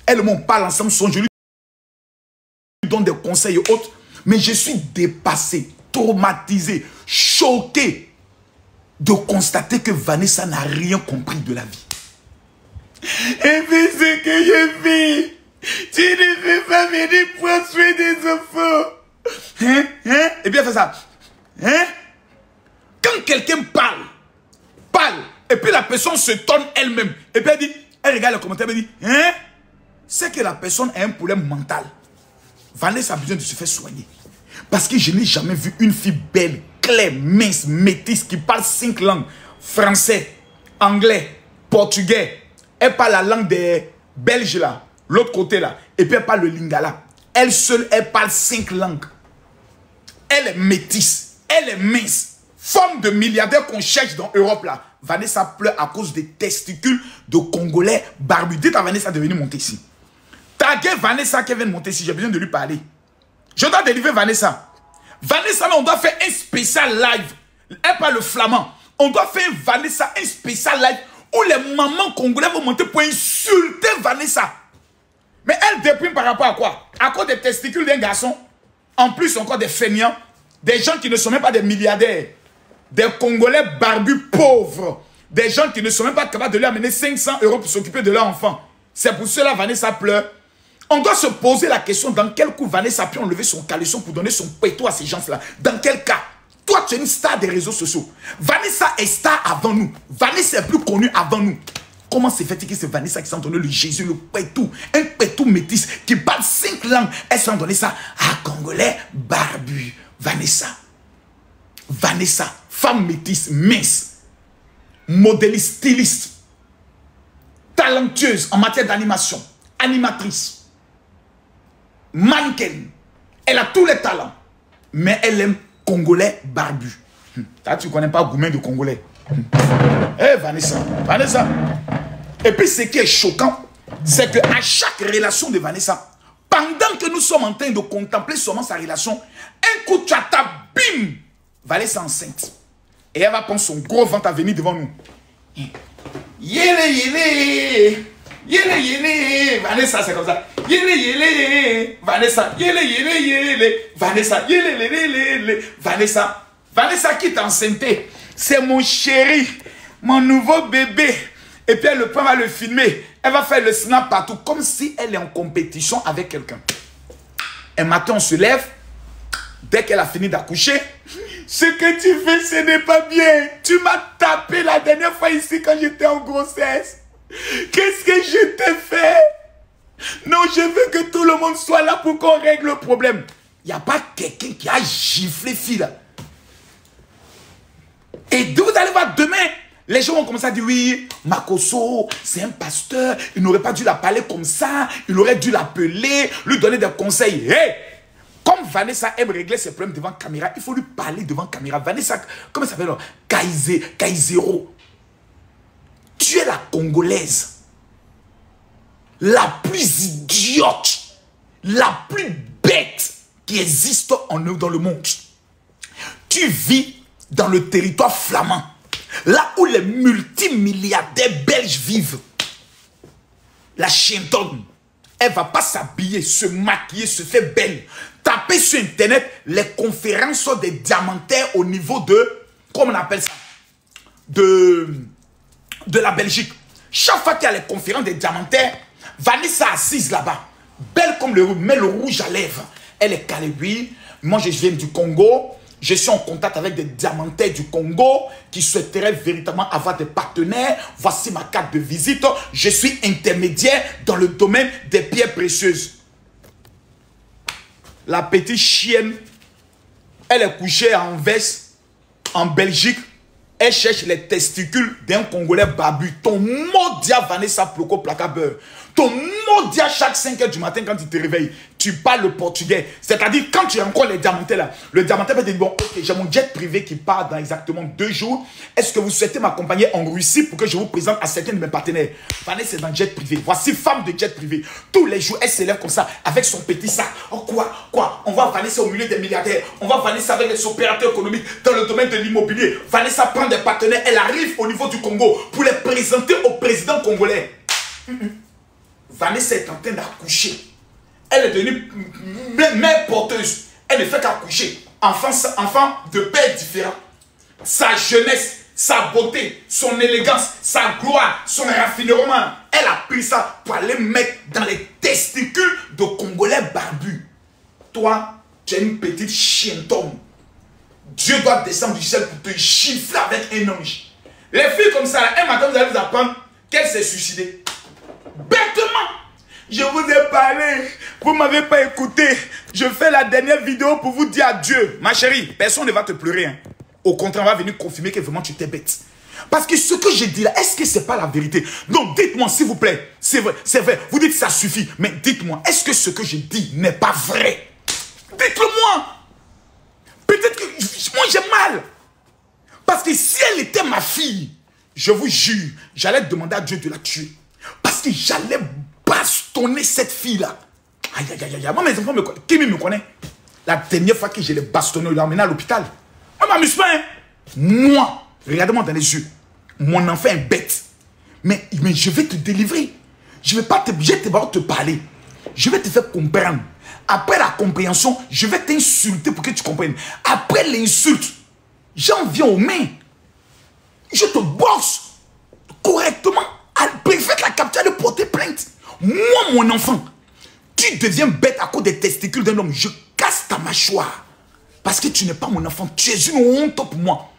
Elle et moi, on parle ensemble, je lui donne des conseils et autres. Mais je suis dépassé, traumatisé, choqué de constater que Vanessa n'a rien compris de la vie. Et puis ce que je vis, tu ne fais pas venir prostituer des enfants. Et bien fait ça. Quand quelqu'un parle, et puis la personne se tourne elle-même, et puis elle regarde le commentaire, elle dit, c'est que la personne a un problème mental. Vanessa a besoin de se faire soigner. Parce que je n'ai jamais vu une fille belle, claire, mince, métisse, qui parle 5 langues. Français, anglais, portugais. Elle parle la langue des Belges là, l'autre côté là. Et puis elle parle le lingala. Elle seule, elle parle 5 langues. Elle est métisse, elle est mince. Femme de milliardaire qu'on cherche dans l'Europe là. Vanessa pleure à cause des testicules de Congolais barbus. Dites à Vanessa de venir monter ici. Taguez Vanessa qui vient de monter ici, j'ai besoin de lui parler. Je dois délivrer Vanessa. Vanessa, là, on doit faire un spécial live. Elle parle le flamand. On doit faire Vanessa un spécial live où les mamans congolais vont monter pour insulter Vanessa. Mais elle déprime par rapport à quoi? À cause des testicules d'un garçon. En plus, encore des feignants. Des gens qui ne sont même pas des milliardaires. Des Congolais barbus pauvres. Des gens qui ne sont même pas capables de lui amener 500 € pour s'occuper de leur enfant. C'est pour cela Vanessa pleure. On doit se poser la question dans quel coup Vanessa a pu enlever son caleçon pour donner son péto à ces gens-là. Dans quel cas? Toi, tu es une star des réseaux sociaux. Vanessa est star avant nous. Vanessa est plus connue avant nous. Comment se fait-il que c'est Vanessa qui s'en donne le Jésus, le pétou? Un pétou métis qui parle 5 langues. Elle s'en donne ça à Congolais barbu. Vanessa. Vanessa, femme métisse, mince, modéliste, styliste, talentueuse en matière d'animation, animatrice, mannequin. Elle a tous les talents, mais elle aime Congolais barbu. Là, tu ne connais pas Goumen de Congolais. Vanessa, Vanessa. Et puis ce qui est choquant, c'est qu'à chaque relation de Vanessa, pendant que nous sommes en train de contempler seulement sa relation, un coup de chata, bim, Vanessa enceinte. Et elle va prendre son gros ventre à venir devant nous. Yélé, yélé. Yélé, yélé. Vanessa, c'est comme ça. Yélé, yélé. Vanessa, yélé, yélé, yélé. Vanessa, yélé, yélé, yélé. Vanessa. Vanessa qui est enceinte. C'est mon chéri. Mon nouveau bébé. Et puis elle le prend, va le filmer. Elle va faire le snap partout. Comme si elle est en compétition avec quelqu'un. Un matin, on se lève. Dès qu'elle a fini d'accoucher. Ce que tu fais, ce n'est pas bien. Tu m'as tapé la dernière fois ici quand j'étais en grossesse. Qu'est-ce que je t'ai fait? Non, je veux que tout le monde soit là pour qu'on règle le problème. Il n'y a pas quelqu'un qui a giflé fille là. Et vous allez voir demain, les gens vont commencer à dire oui, Makosso, c'est un pasteur. Il n'aurait pas dû la parler comme ça. Il aurait dû l'appeler, lui donner des conseils. Hey! Comme Vanessa aime régler ses problèmes devant caméra, il faut lui parler devant caméra. Vanessa, comment ça s'appelle? Kaizero. Tu es la Congolaise la plus idiote, la plus bête qui existe dans le monde. Tu vis dans le territoire flamand, là où les multimilliardaires belges vivent. La chientonne, elle ne va pas s'habiller, se maquiller, se faire belle. Taper sur internet les conférences des diamantaires au niveau de, comment on appelle ça, de la Belgique. Chaque fois qu'il y a les conférences des diamantaires, Vanessa assise là-bas, belle comme le rouge, met le rouge à lèvres. Elle est calébie. Moi, je viens du Congo. Je suis en contact avec des diamantaires du Congo qui souhaiteraient véritablement avoir des partenaires. Voici ma carte de visite. Je suis intermédiaire dans le domaine des pierres précieuses. La petite chienne, elle est couchée en veste en Belgique. Elle cherche les testicules d'un Congolais barbu. Ton maudit Vanessa Ploko Plaka Beurre. Ton maudit à chaque 5 h du matin quand tu te réveilles, tu parles le portugais. C'est-à-dire quand tu rencontres les diamantais là, le diamantais va te dire bon, ok, j'ai mon jet privé qui part dans exactement 2 jours. Est-ce que vous souhaitez m'accompagner en Russie pour que je vous présente à certains de mes partenaires? Vanessa est dans le jet privé. Voici femme de jet privé. Tous les jours, elle s'élève comme ça avec son petit sac. Oh quoi? On va Vanessa au milieu des milliardaires. On va Vanessa avec les opérateurs économiques dans le domaine de l'immobilier. Vanessa prend des partenaires. Elle arrive au niveau du Congo pour les présenter au président congolais. Vanessa est en train d'accoucher. Elle est devenue mère porteuse. Elle ne fait qu'accoucher. Enfant de pères différents. Sa jeunesse, sa beauté, son élégance, sa gloire, son raffinement. Elle a pris ça pour aller mettre dans les testicules de Congolais barbus. Toi, tu es une petite chientonne. Dieu doit descendre du ciel pour te gifler avec un ange. Les filles comme ça, un matin, vous allez vous apprendre qu'elle s'est suicidée. Bêtement. Je vous ai parlé. Vous ne m'avez pas écouté. Je fais la dernière vidéo pour vous dire adieu. Ma chérie, personne ne va te pleurer. Hein. Au contraire, on va venir confirmer que vraiment tu t'es bête. Parce que ce que j'ai dit là, est-ce que ce n'est pas la vérité? Donc dites-moi s'il vous plaît. C'est vrai, c'est vrai. Vous dites que ça suffit. Mais dites-moi, est-ce que ce que j'ai dit n'est pas vrai? Dites-le-moi. Peut-être que moi j'ai mal. Parce que si elle était ma fille, je vous jure, j'allais demander à Dieu de la tuer. Parce que j'allais bastonner cette fille-là. Aïe, aïe, aïe, aïe. Moi, mes enfants me connaissent. Qui me connaît? La dernière fois que je l'ai bastonné, il l'a emmené à l'hôpital. On ne m'amuse pas, hein. Moi, regarde-moi dans les yeux. Mon enfant est bête. Mais je vais te délivrer. Je ne vais pas te parler. Je vais te faire comprendre. Après la compréhension, je vais t'insulter pour que tu comprennes. Après l'insulte, j'en viens aux mains. Je te boxe correctement. Faites la capture de porter plainte. Moi, mon enfant, tu deviens bête à cause des testicules d'un homme. Je casse ta mâchoire. Parce que tu n'es pas mon enfant. Tu es une honte pour moi.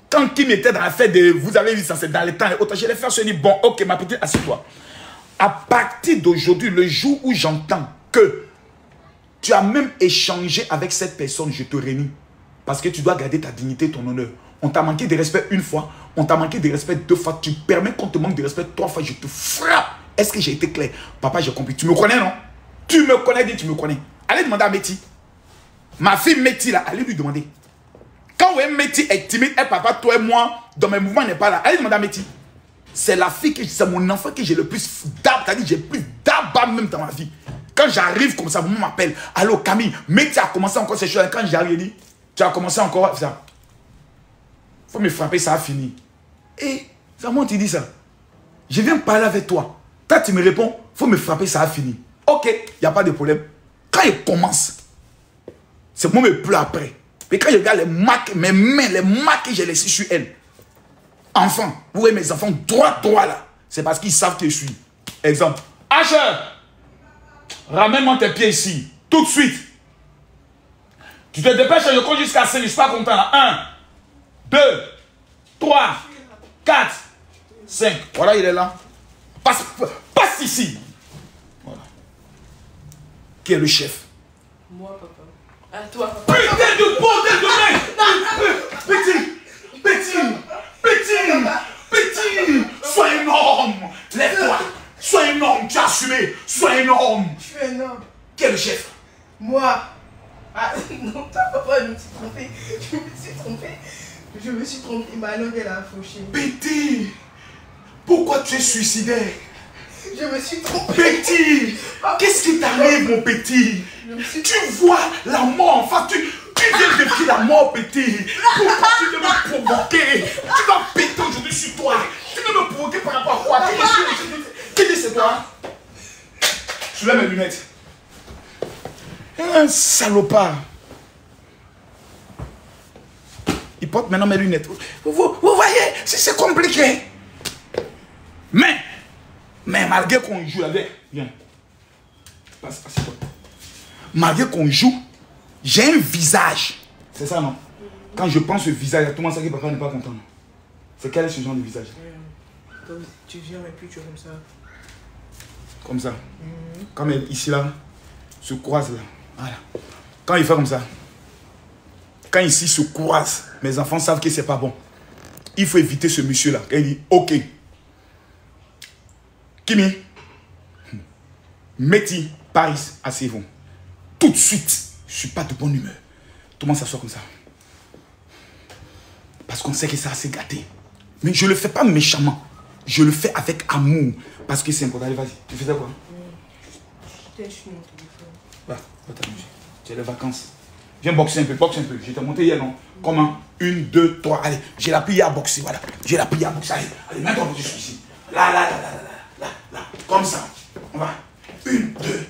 Quand Kim était dans l'affaire de... Vous avez vu ça, c'est dans les temps et autres. Je l'ai fait, je me dis, bon, ok, ma petite, assieds-toi. À partir d'aujourd'hui, le jour où j'entends que tu as même échangé avec cette personne, je te réunis. Parce que tu dois garder ta dignité, ton honneur. On t'a manqué de respect une fois, on t'a manqué de respect deux fois. Tu permets qu'on te manque de respect trois fois, je te frappe. Est-ce que j'ai été clair? Papa, j'ai compris. Tu me connais, non? Tu me connais, dis tu me connais. Allez demander à Métis. Ma fille Métis, là, allez lui demander. Quand Métis est timide, et papa, toi et moi, dans mes mouvements, n'est pas là. Allez demander à Métis. C'est la fille, c'est mon enfant que j'ai le plus d'ab. C'est-à-dire j'ai plus d'ab même dans ma vie. Quand j'arrive comme ça, maman m'appelle. Allô Camille, Métis a commencé encore ces choses. Quand j'arrive, il dit, tu as commencé encore ça. Faut me frapper, ça a fini. Et c'est moi qui dis ça. Je viens parler avec toi. Quand tu me réponds, faut me frapper, ça a fini. Ok, il n'y a pas de problème. Quand il commence, c'est moi me pleure après. Mais quand je regarde les marques, mes mains, les marques que j'ai laissées sur elle. Enfant, vous voyez mes enfants droit là. C'est parce qu'ils savent que je suis. Exemple. Asher, ramène-moi tes pieds ici. Tout de suite. Tu te dépêches, je compte jusqu'à 5, je ne suis pas content là. 1, 2, 3, 4, 5. Voilà, il est là. Passe ici. Voilà. Qui est le chef? Moi, papa. À toi, papa. Putain de bordel de mec! Petit! Sois un homme! Lève-toi! Sois un homme! Tu as assumé! Sois un homme! Je suis un homme. Qui est le chef? Moi. Ah, non, papa, je me suis trompé. Je me suis trompé. Ma langue, elle a fauché. Petit! Pourquoi tu es suicidaire? Je me suis trompé. Petit! Qu'est-ce qui t'arrive, mon petit? Tu vois la mort en face. Tu viens de vivre la mort, petit. Pourquoi tu veux me provoquer? Tu vas péter aujourd'hui sur toi. Tu veux me provoquer par rapport à quoi? Qu'est-ce que c'est toi? Je lève mes lunettes. Un salopard. Il porte maintenant mes lunettes. Vous voyez, c'est compliqué. Mais malgré qu'on joue avec, viens. Passe-toi. Malgré qu'on joue, j'ai un visage. C'est ça, non? Quand je pense au visage, tout le monde sait que papa n'est pas content. C'est quel est ce genre de visage? Donc, tu viens et puis tu es comme ça. Comme ça. Comme ici, là, se croise là. Voilà. Quand il fait comme ça, quand ici se croise, mes enfants savent que c'est pas bon. Il faut éviter ce monsieur-là. Il dit, ok. Kimi, Métis, Paris, asseyez-vous. Tout de suite, je ne suis pas de bonne humeur. Tout le monde s'assoit comme ça. Parce qu'on sait que c'est assez gâté. Mais je ne le fais pas méchamment. Je le fais avec amour. Parce que c'est important. Allez, vas-y. Tu faisais quoi? J'étais sur mon téléphone. Va t'amuser. Tu as les vacances. Viens boxer un peu, boxe un peu. Je t'ai monté hier, non? Comment? 1, 2, 3. Allez, j'ai la prière à boxer. Voilà. J'ai la prière à boxer. Allez, mets-toi en position ici. Là. Comme ça. On va. 1, 2.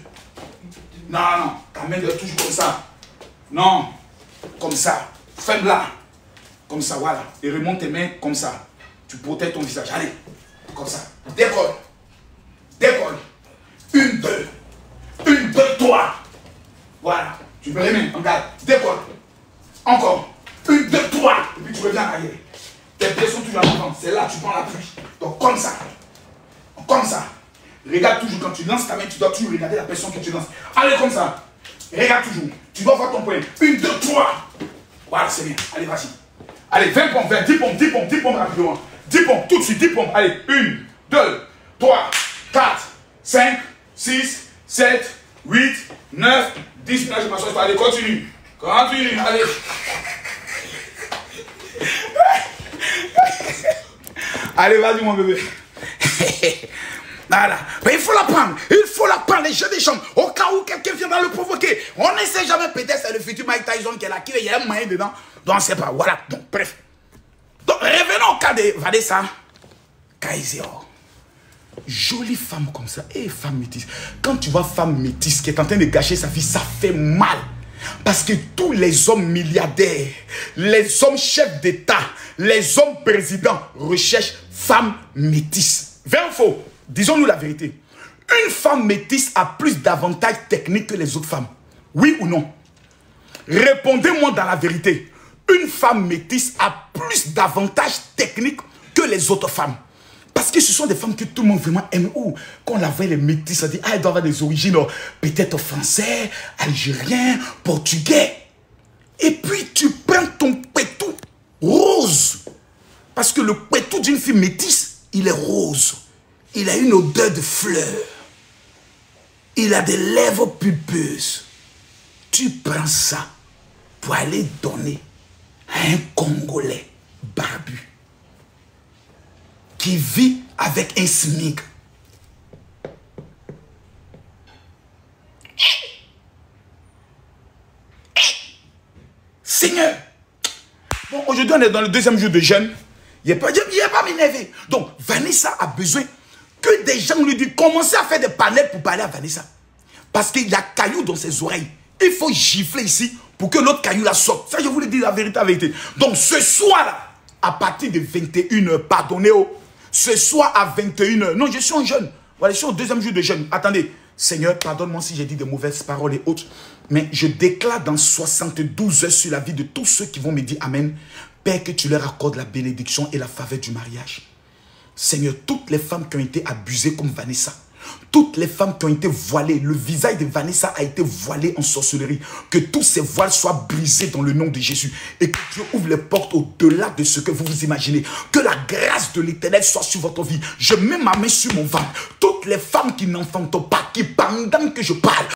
Non, non. Ta main doit toujours comme ça. Non. Comme ça. Ferme-la. Comme ça, voilà. Et remonte tes mains comme ça. Tu protèges ton visage. Allez. Comme ça. Décolle. Décolle. 1, 2. 1, 2, 3. Voilà. Tu peux les mains. Regarde. Décolle. Encore. 1, 2, 3. Et puis tu reviens arrière. Tes pieds sont toujours en avant. C'est là, tu prends l'appui. Donc comme ça. Comme ça. Regarde toujours quand tu lances ta main, tu dois toujours regarder la personne que tu lances. Allez comme ça. Regarde toujours. Tu dois voir ton point. 1, 2, 3. Voilà, c'est bien. Allez, vas-y. Allez, 20 pompes, 20, 10 pompes, 10 pompes, 10 pompes rapidement. 10 pompes, tout de suite, 10 pompes. Allez, 1, 2, 3, 4, 5, 6, 7, 8, 9, 10. Là, je m'assois. Allez, continue. Continue, allez. Allez, vas-y, mon bébé. Voilà. Mais il faut la prendre. Il faut la prendre, les jeux des chambres. Au cas où quelqu'un viendra le provoquer. On ne sait jamais, peut-être c'est le futur Mike Tyson qui est là, il y a un moyen dedans. Donc on ne sait pas. Voilà. Donc, bref. Donc, revenons au cas de Vanessa Kaiser. Jolie femme comme ça. Et femme métisse. Quand tu vois femme métisse qui est en train de gâcher sa vie, ça fait mal. Parce que tous les hommes milliardaires, les hommes chefs d'État, les hommes présidents recherchent femme métisse. Vrai ou faux? Disons-nous la vérité. Une femme métisse a plus d'avantages techniques que les autres femmes. Oui ou non? Répondez-moi dans la vérité. Une femme métisse a plus d'avantages techniques que les autres femmes. Parce que ce sont des femmes que tout le monde vraiment aime. Ou quand on la voit les métisses, on dit, ah, elle doit avoir des origines peut-être français, algérien, portugais. Et puis tu prends ton pétou rose. Parce que le pétou d'une fille métisse, il est rose. Il a une odeur de fleurs. Il a des lèvres pulpeuses. Tu prends ça pour aller donner à un Congolais barbu qui vit avec un SMIC. Seigneur. Bon, aujourd'hui, on est dans le deuxième jour de jeûne. Il n'y a pas m'énerver. Donc, Vanessa a besoin que des gens lui disent, commencez à faire des panels pour parler à Vanessa. Parce qu'il y a cailloux dans ses oreilles. Il faut gifler ici pour que l'autre caillou la sorte. Ça, je vous le dis la vérité, Donc, ce soir-là, à partir de 21h, pardonnez-vous. Ce soir à 21h, non, je suis en jeûne. Voilà, je suis au deuxième jour de jeûne. Attendez, Seigneur, pardonne-moi si j'ai dit de mauvaises paroles et autres. Mais je déclare dans 72 heures sur la vie de tous ceux qui vont me dire Amen. Père, que tu leur accordes la bénédiction et la faveur du mariage. Seigneur, toutes les femmes qui ont été abusées comme Vanessa, toutes les femmes qui ont été voilées, le visage de Vanessa a été voilé en sorcellerie. Que tous ces voiles soient brisés dans le nom de Jésus. Et que Dieu ouvre les portes au-delà de ce que vous vous imaginez. Que la grâce de l'Éternel soit sur votre vie. Je mets ma main sur mon ventre. Toutes les femmes qui n'enfantent pas, qui pendant que je parle,